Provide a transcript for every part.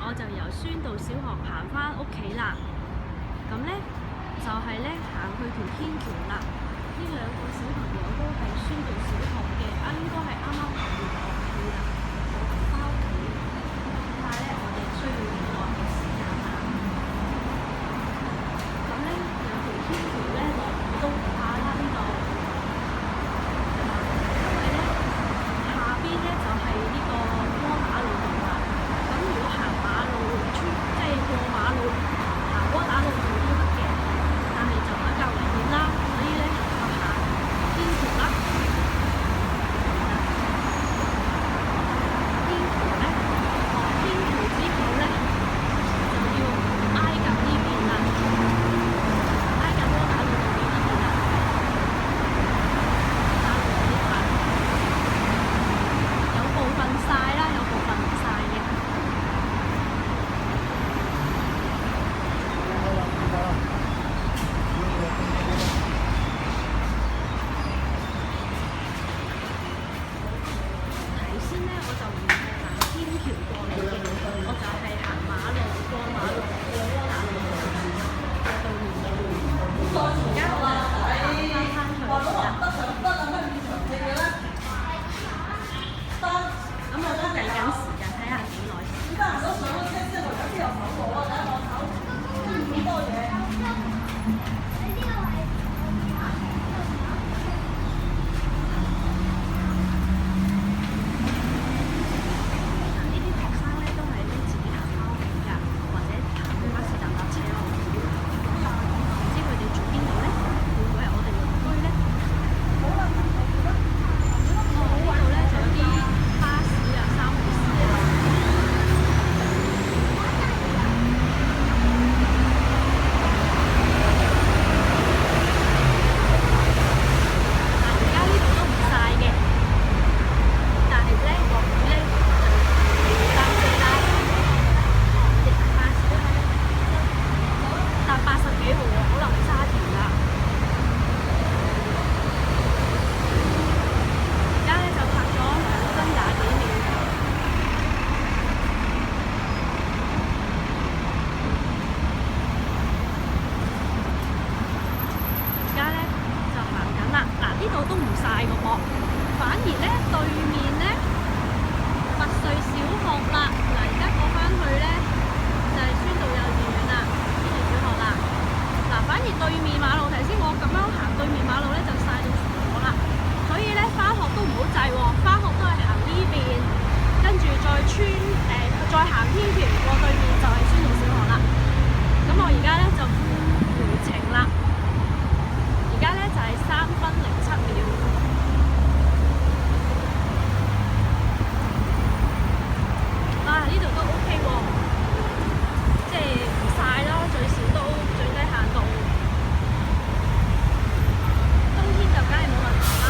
我就由宣道小學行翻屋企啦。咁咧就係咧行去條天橋啦。呢兩個小朋友都係宣道小學嘅，應該係啱啱學完樂器啦，翻屋企。但係咧，我哋需要聯絡嘅時間啦。咁咧有條天橋咧，落雨都唔怕啦呢度，因為咧下邊咧就係呢個窩打老道啦。咁如果行馬路即係過馬路行窩打老道都得嘅，但係就比較危險啦，所以咧就行天橋啦。天橋咧，天橋之後咧就要挨近呢邊啦，挨近窩打老道呢邊啦。有部分曬啦，有部分唔曬嘅。頭先咧我就唔係行天橋過嚟嘅，我就係行馬路過馬路過窩打老道對面嘅。而家我就行翻去啦。咁我都計緊時間，睇下幾耐先。呢啲學生咧都係咧自己行翻屋企㗎，或者行去巴士站搭車咯。唔知佢哋住邊度咧？會唔會係我哋鄰居咧？呢度咧就有啲巴士啊、三號線啊。而家呢度都唔曬嘅，但係咧落雨咧就要擔遮啦。我哋搭巴士都係搭80幾號喎，可能係沙田啦。而家咧就拍咗2分20幾秒。而家咧就行緊啦。嗱，呢度都唔曬個噃，反而咧對面咧拔萃小學啦。嗱，而家過翻去咧就係宣道幼稚園啦，宣道小學啦。嗱，反而對面馬路，頭先我咁樣行對面馬路咧就曬到傻咗啦。所以咧翻學都唔好滯喎，翻學都係行呢邊，跟住再再行天橋過對面就係宣道小學啦。咁我而家咧就回程啦。而家咧就係3分07秒。呢度都 OK 喎，即係唔曬咯，最少都最低限度。冬天就梗係冇問題啦，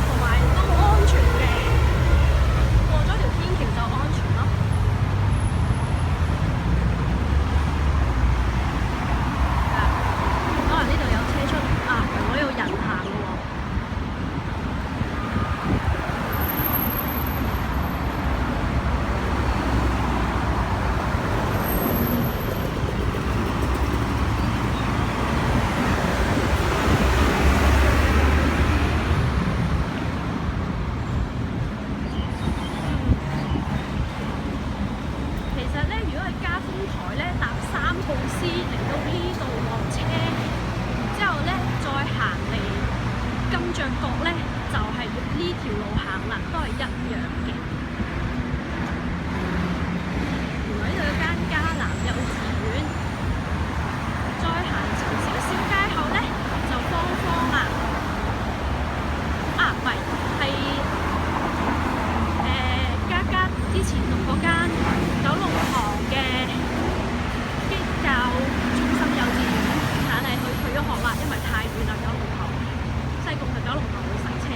同埋都安全嘅。過咗條天橋就安全咯。可能呢度有車出啊，我有人行嘅喎。其實咧，如果係加豐台咧，搭3號 C 嚟到呢度落車，然之後咧再行嚟金雀角咧，就係呢條路行啦，都係一樣嘅。原來呢度有間迦南幼稚園，再行前少少街口咧就方方啦。啊，唔係，係嘉嘉之前讀嗰間九龍塘嘅基教中心幼稚園，但係佢退咗學啦，因為太遠啦，九龍塘。西貢去九龍塘會塞車嘅，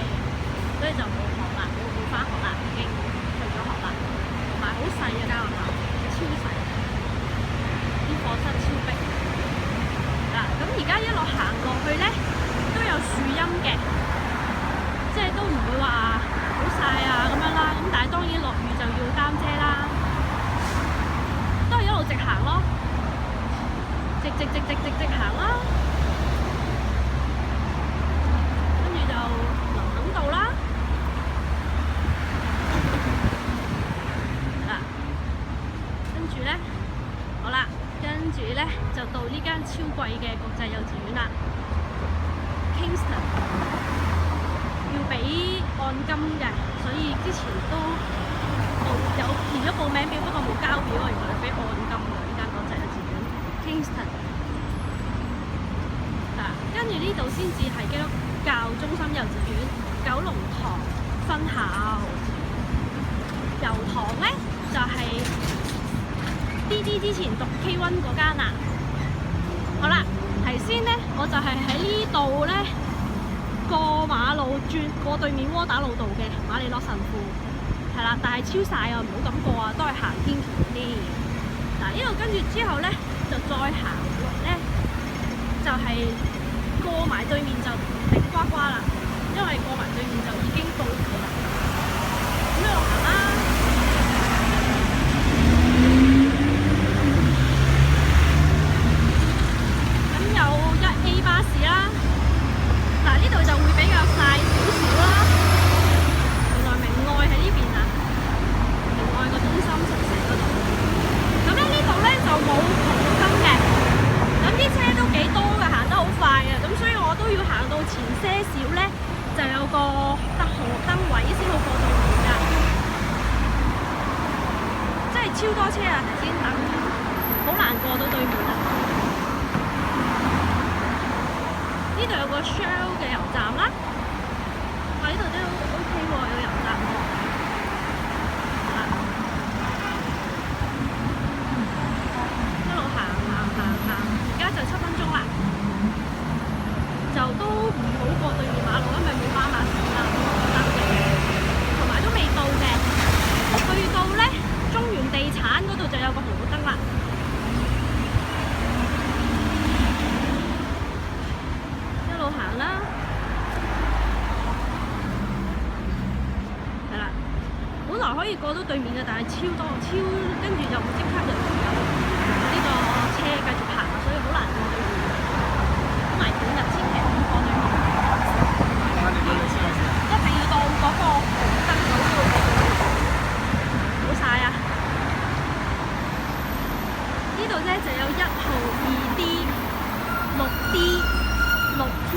所以就冇學啦，冇返學啦，已經退咗學啦。同埋好細嘅間學校，超細，啲課室超逼。嗱，咁而家一路行落去咧，都有樹蔭嘅，即係都唔會話好曬啊咁樣啦。咁但係當然落雨就要擔遮啦。都係直行啦，跟住就林肯道啦，嗱，跟住咧，好啦，跟住咧就到呢間超貴嘅國際幼稚園啦 ，Kingston 要俾按金嘅，所以之前都有填咗報名表，不過冇交表啊，原來要俾按金嘅呢間國際幼稚園 Kingston。跟住呢度先至係基督教中心幼稚園九龍塘分校，油塘咧就係 DD 之前讀 K1 嗰間啦。好啦，頭先咧我就係喺呢度咧過馬路轉過對面窩打老道嘅馬利諾神父，係啦，但係超晒啊，唔好咁過啊，都係行天橋啲。嗱，呢度跟住之後咧就再行咧就係、過埋對面就頂呱呱啦，因為過埋對面就已經到咗啦。咁一路行啦，咁有1A 巴士啦。嗱，呢度就會比較曬少少啦。原來明愛喺呢邊啊，明愛個中心城市嗰度。咁咧呢度咧就冇紅綠燈嘅，咁啲車都幾多㗎，行得好快啊！咁所以我都要行到前些少咧，就有個紅綠燈位先好過對面㗎，真係超多車啊！頭先等好難過到對面啊！呢度有個 Shell 嘅油站啦，哇！呢度都 OK 喎，有油站喎。一路行，而家就7分鐘啦。就都唔好過對面馬路，因為冇斑馬線啦，得嘅，同埋都未到嘅。去到咧中原地產嗰度就有個紅綠燈啦。一路行啦，係啦，本來可以過到對面嘅，但係超多，跟住就即刻就有呢個車繼續行，所以好難過對面。好埋本日千祈唔好過對面，一定要到嗰個紅燈嗰度過對面。好晒啊！呢度咧就有1號、2D、6D、6T、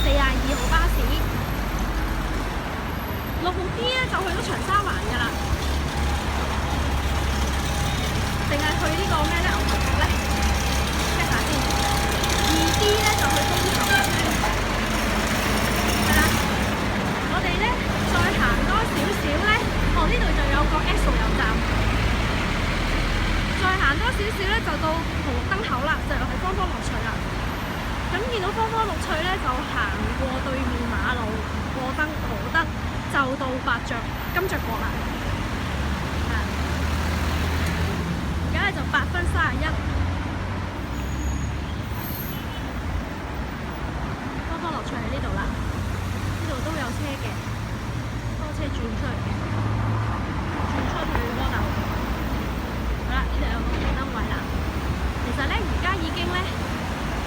42號巴士。6號 D 咧就去到長沙灣㗎啦，定係去呢個咩咧？牛頭角咧？check 下先。2D 咧就去東頭，係啦。我哋咧再行多少少咧，呢度就有個 Esso 油站。再行多少少咧，就到紅綠燈口啦，就係方方樂趣啦。咁見到方方樂趣咧，就行過對面馬路，過燈過得就到金雀角啦。而家咧就8:31。方方樂趣喺呢度啦，呢度都有車嘅，多車轉出嚟嘅，轉出去窩打老道。好啦，呢度有個紅燈位啦。其實咧，而家已經咧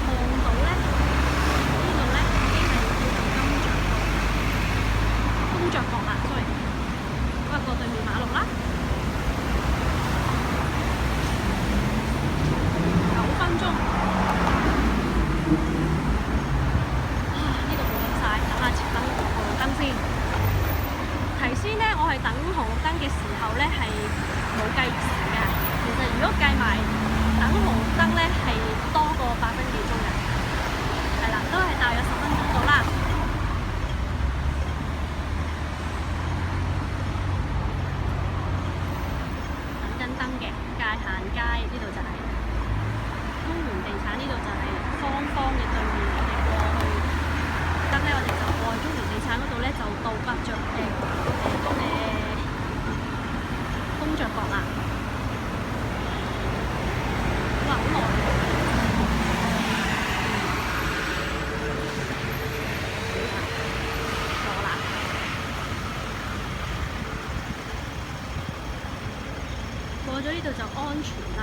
望到咧，呢度咧已經係叫做公爵角啦，sorry，不過對面馬路啦。9分鐘。呢度冇咁曬，等下等紅綠燈先。頭先咧，我係等紅綠燈嘅時候咧係冇計時嘅。其實如果計埋等紅綠燈咧，係多過8分幾鐘嘅。係啦，都係大約10分鐘到啦。等緊燈嘅界限街呢度就係中原地產，呢度就係方方嘅對面，我哋過去燈咧，我哋就過去中原地產嗰度咧，就到公爵角啦。哇，好耐過啦。過咗呢度就安全啦，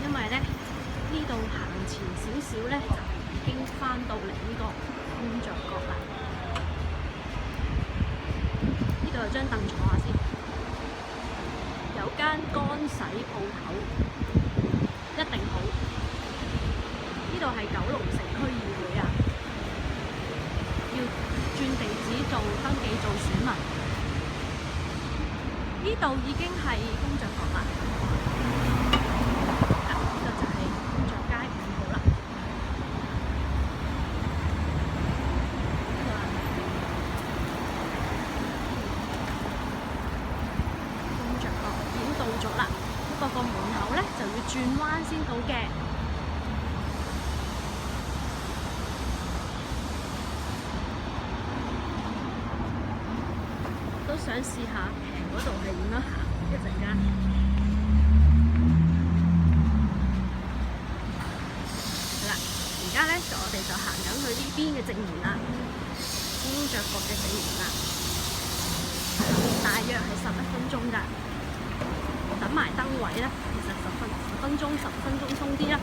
因為咧呢度行前少少咧，就已經翻到嚟呢個工作角啦。呢度有張凳坐下先，有間乾洗鋪頭，一定好。呢度係九龍城區議會啊，要轉地址登記做選民。呢度已經係工作角啦。不過個門口咧就要轉彎先到嘅，都想試下平嗰度係點樣行一陣間。好啦，而家咧我哋就行緊去呢邊嘅正門啦，工作角嘅正門啦，大約係11分鐘㗎。等埋燈位咧，其實10分鐘鬆啲啦。